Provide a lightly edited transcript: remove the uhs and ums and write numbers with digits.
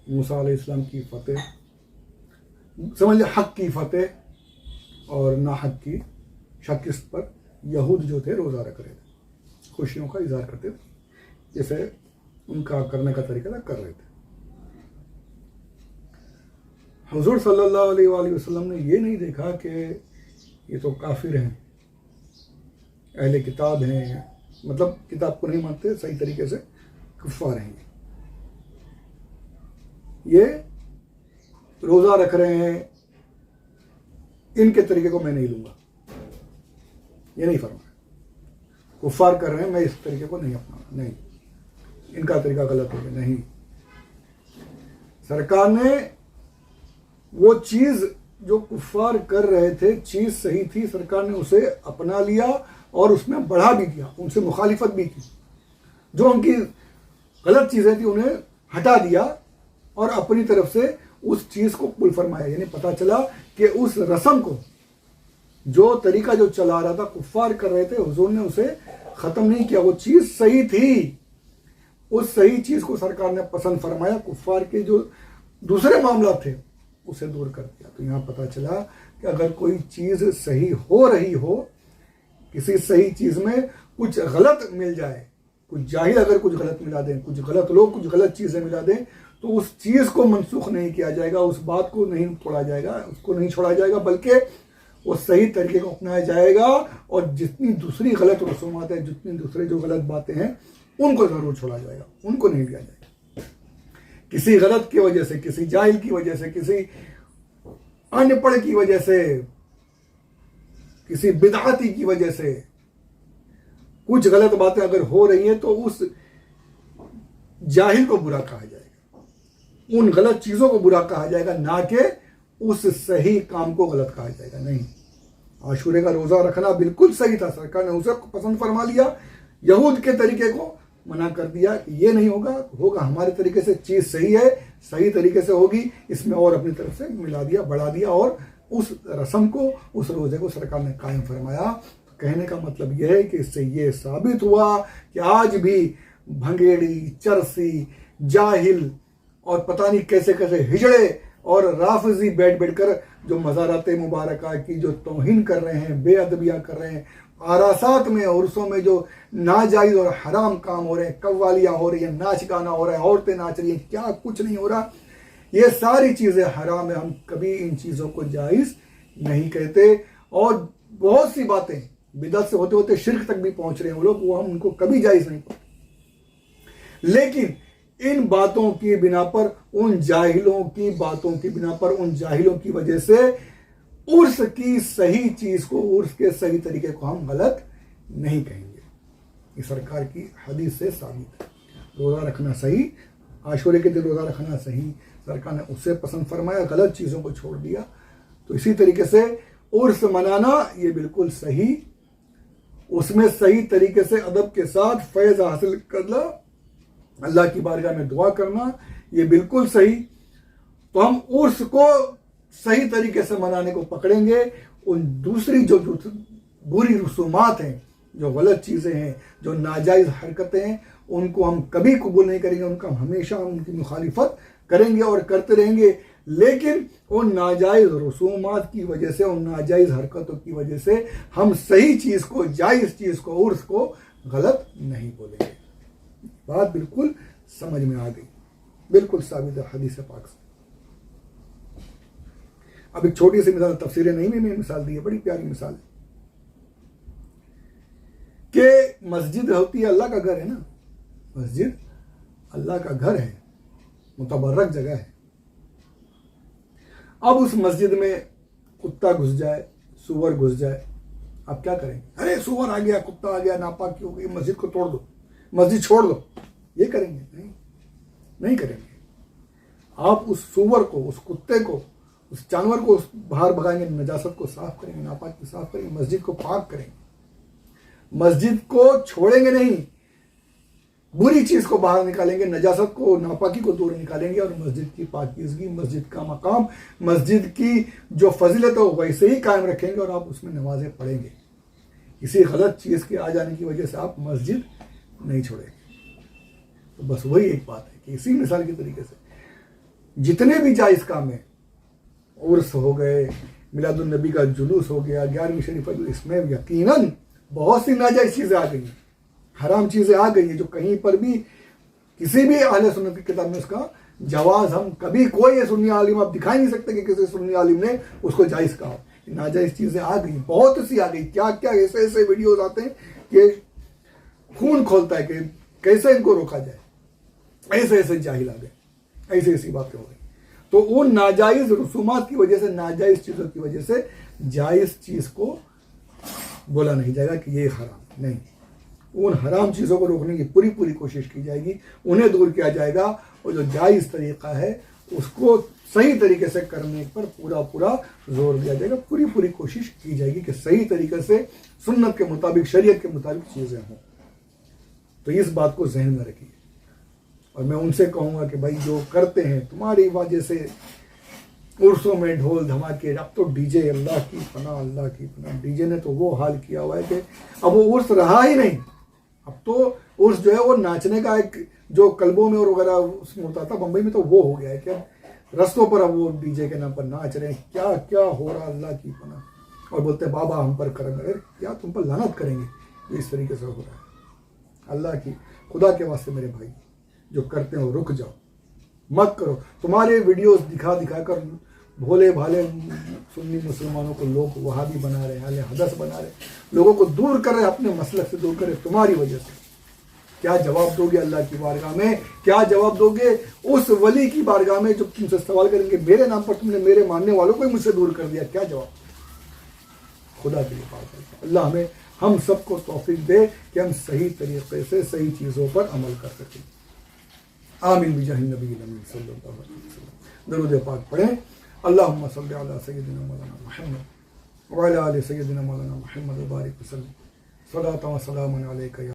मूसा अलैहिस्सलाम की फतेह, समझ लिया हक की फतेह और ना हक की शिकस्त पर यहूद जो थे रोज़ा रख रहे थे, खुशियों का इजहार करते थे, जैसे उनका करने का तरीका था कर रहे थे। हुजूर सल्लल्लाहु अलैहि वसल्लम ने ये नहीं देखा कि ये तो काफिर हैं, अहले किताब हैं, मतलब किताब को नहीं मानते, सही तरीके से कुफ्फार हैं, ये रोज़ा रख रहे हैं, इनके तरीके को मैं नहीं लूँगा, ये नहीं फरमाया। कुफ्फार कर रहे हैं, मैं इस तरीके को नहीं अपनाऊंगा, नहीं, इनका तरीका गलत हो गया, नहीं। सरकार ने वो चीज़ जो कुफ्फार कर रहे थे, चीज़ सही थी, सरकार ने उसे अपना लिया और उसमें बढ़ा भी दिया, उनसे मुखालिफत भी की, जो उनकी गलत चीज़ें थी उन्हें हटा दिया और अपनी तरफ से उस चीज़ को कुल फरमाया। यानी पता चला कि उस रस्म को, जो तरीका जो चला रहा था, कुफ्फार कर रहे थे, हुजूर ने उसे ख़त्म नहीं किया, वो चीज़ सही थी, उस सही चीज़ को सरकार ने पसंद फरमाया, कुफ्फार के जो दूसरे मामला थे उसे दूर कर दिया। तो यहाँ पता चला कि अगर कोई चीज़ सही हो रही हो, किसी सही चीज़ में कुछ गलत मिल जाए, कुछ जाहिल अगर कुछ गलत मिला दें, कुछ गलत लोग कुछ गलत चीज़ें मिला दें, तो उस चीज़ को मनसूख नहीं किया जाएगा, उस बात को नहीं तोड़ा जाएगा, उसको नहीं छोड़ा जाएगा, बल्कि वो सही तरीके को अपनाया जाएगा और जितनी दूसरी गलत रसूमात है, जितनी दूसरे जो गलत बातें हैं, उनको ज़रूर छोड़ा जाएगा, उनको नहीं लिया जाएगा। किसी गलत की वजह से, किसी जाहिल की वजह से, किसी अनपढ़ की वजह से, किसी बिदअती की वजह से कुछ गलत बातें अगर हो रही हैं, तो उस जाहिल को बुरा कहा जाएगा, उन गलत चीज़ों को बुरा कहा जाएगा, ना कि उस सही काम को गलत कहा जाएगा। नहीं, आशूरे का रोज़ा रखना बिल्कुल सही था, सरकार ने उसे पसंद फरमा लिया, यहूद के तरीके को मना कर दिया, ये नहीं होगा हमारे तरीके से, चीज़ सही है, सही तरीके से होगी, इसमें और अपनी तरफ से मिला दिया, बढ़ा दिया और उस रस्म को, उस रोज़े को सरकार ने कायम फरमाया। तो कहने का मतलब यह है कि इससे ये साबित हुआ कि आज भी भंगेड़ी, चरसी, जाहिल और पता नहीं कैसे कैसे हिजड़े और राफजी बैठ कर जो मज़ारात मुबारका की जो तौहीन कर रहे हैं, बेअदबियाँ कर रहे हैं, आरासात में, उर्सों में जो नाजायज़ और हराम काम हो रहे हैं, कव्वालियाँ हो रही हैं, नाच गाना हो रहा है, औरतें नाच रही हैं, क्या कुछ नहीं हो रहा, ये सारी चीज़ें हराम है। हम कभी इन चीज़ों को जायज़ नहीं कहते और बहुत सी बातें बिदअत से होते होते शिर्क तक भी पहुँच रहे हैं वो लोग, वो हम उनको कभी जायज़ नहीं कहते। लेकिन इन बातों की बिना पर, उन जाहिलों की बातों की बिना पर, उन जाहिलों की वजह से उर्स की सही चीज़ को, उर्स के सही तरीके को हम गलत नहीं कहेंगे। ये सरकार की हदीस से साबित है। रोज़ा रखना सही, आशूरे के दिन रोज़ा रखना सही, सरकार ने उससे पसंद फरमाया, गलत चीज़ों को छोड़ दिया। तो इसी तरीके से उर्स मनाना ये बिल्कुल सही, उसमें सही तरीके से अदब के साथ फैज़ हासिल करना, अल्लाह की बारगाह में दुआ करना, ये बिल्कुल सही। तो हम उर्स को सही तरीके से मनाने को पकड़ेंगे, उन दूसरी जो बुरी रसूमात हैं, जो गलत चीज़ें हैं, जो नाजायज़ हरकतें हैं, उनको हम कभी कबूल नहीं करेंगे, उनका हमेशा हम उनकी मुखालिफत करेंगे और करते रहेंगे। लेकिन उन नाजायज़ रसूमात की वजह से, उन नाजायज़ हरकतों की वजह से हम सही चीज़ को, जायज़ चीज़ को, उर्स को गलत नहीं बोलेंगे। बात बिल्कुल समझ में आ गई, बिल्कुल साबित है हदीस पाक से। अब एक छोटी सी मिसाल, तफसीर नईमी में मिसाल दी है, बड़ी प्यारी मिसाल है कि मस्जिद होती है, अल्लाह का घर है ना, मस्जिद अल्लाह का घर है, मुतबर्रक जगह है। अब उस मस्जिद में कुत्ता घुस जाए, सूअर घुस जाए, आप क्या करेंगे? अरे सूअर आ गया, कुत्ता आ गया, नापाकी हो गई, मस्जिद को तोड़ दो, मस्जिद छोड़ दो, ये करेंगे? नहीं, नहीं करेंगे। आप उस सूअर को, उस कुत्ते को, उस जानवर को बाहर भगाएंगे, नजासत को साफ करेंगे, नापाकी साफ करेंगे, मस्जिद को पाक करेंगे, मस्जिद को छोड़ेंगे नहीं, बुरी चीज को बाहर निकालेंगे, नजासत को, नापाकी को दूर निकालेंगे और मस्जिद की पाकीज़गी, मस्जिद का मकाम, मस्जिद की जो फजीलत है वो वैसे ही कायम रखेंगे और आप उसमें नमाजें पढ़ेंगे। किसी गलत चीज के आ जाने की वजह से आप मस्जिद नहीं छोड़ेंगे। तो बस वही एक बात है कि इसी मिसाल के तरीके से जितने भी जायज़ काम है, उर्स हो गए, मिलादुन नबी का जुलूस हो गया, 11वीं शरीफ, इसमें यकीनन बहुत सी नाजायज़ चीज़ें आ गई हैं, हराम चीज़ें आ गई हैं, जो कहीं पर भी किसी भी अहले सुन्नत की किताब में उसका जवाज़ हम कभी कोई सुन्नी आलिम आप दिखा नहीं सकते कि किसी सुन्नी आलिम ने उसको जायज़ कहा। नाजायज़ चीज़ें आ गई, बहुत सी आ गई, क्या क्या ऐसे ऐसे वीडियोज़ आते हैं कि खून खोलता है कि कैसे इनको रोका जाए, ऐसे ऐसे जाहिल आ गए, ऐसी ऐसी बातें हो गई। तो उन नाजायज़ रसूमात की वजह से, नाजायज़ चीज़ों की वजह से जायज़ चीज़ को बोला नहीं जाएगा कि ये हराम नहीं। उन हराम चीज़ों को रोकने की पूरी पूरी कोशिश की जाएगी, उन्हें दूर किया जाएगा, और जो जायज़ तरीक़ा है उसको सही तरीके से करने पर पूरा पूरा जोर दिया जाएगा, पूरी पूरी कोशिश की जाएगी कि सही तरीके से सुन्नत के मुताबिक, शरीयत के मुताबिक चीज़ें हों। तो इस बात को जहन में रखिए। और मैं उनसे कहूँगा कि भाई जो करते हैं तुम्हारी वजह से उर्सों में ढोल धमाके, अब तो डीजे, अल्लाह की पनाह, डीजे ने तो वो हाल किया हुआ है कि अब वो उर्स रहा ही नहीं। अब तो उर्स जो है वो नाचने का एक जो क्लबों में और वगैरह उसमें होता था बम्बई में, तो वो हो गया है कि रस्तों पर अब वो डीजे के नाम पर नाच रहे हैं। क्या क्या हो रहा, अल्लाह की पनाह। और बोलते हैं बाबा हम पर करम करे, क्या तुम पर लानत करेंगे, इस तरीके से हो रहा है। अल्लाह की खुदा के वास्ते मेरे भाई जो करते हो रुक जाओ, मत करो। तुम्हारे वीडियोस दिखा दिखा कर भोले भाले सुन्नी मुसलमानों को लोग वहाबी बना रहे हैं, हदस बना रहे, लोगों को दूर कर रहे, अपने मसलक से दूर कर रहे तुम्हारी वजह से। क्या जवाब दोगे अल्लाह की बारगाह में? क्या जवाब दोगे उस वली की बारगाह में जो तुमसे सवाल करेंगे मेरे नाम पर तुमने मेरे मानने वालों को ही मुझसे दूर कर दिया? क्या जवाब? खुदा के लिए पाक अल्लाह हमें हम सबको तौफीक दे कि हम सही तरीके से सही चीज़ों पर अमल कर सकें। आमीन बिजाहिन नबी सल्लल्लाहु अलैहि वसल्लम। दरूद पाक पढ़ें। अल्लाहुम्मा सल्लि अला सय्यिदिना मौलाना मुहम्मद व अला आलि सय्यिदिना मौलाना मुहम्मद व बारिक वसल्लम। सलातु व सलामुन अलैका।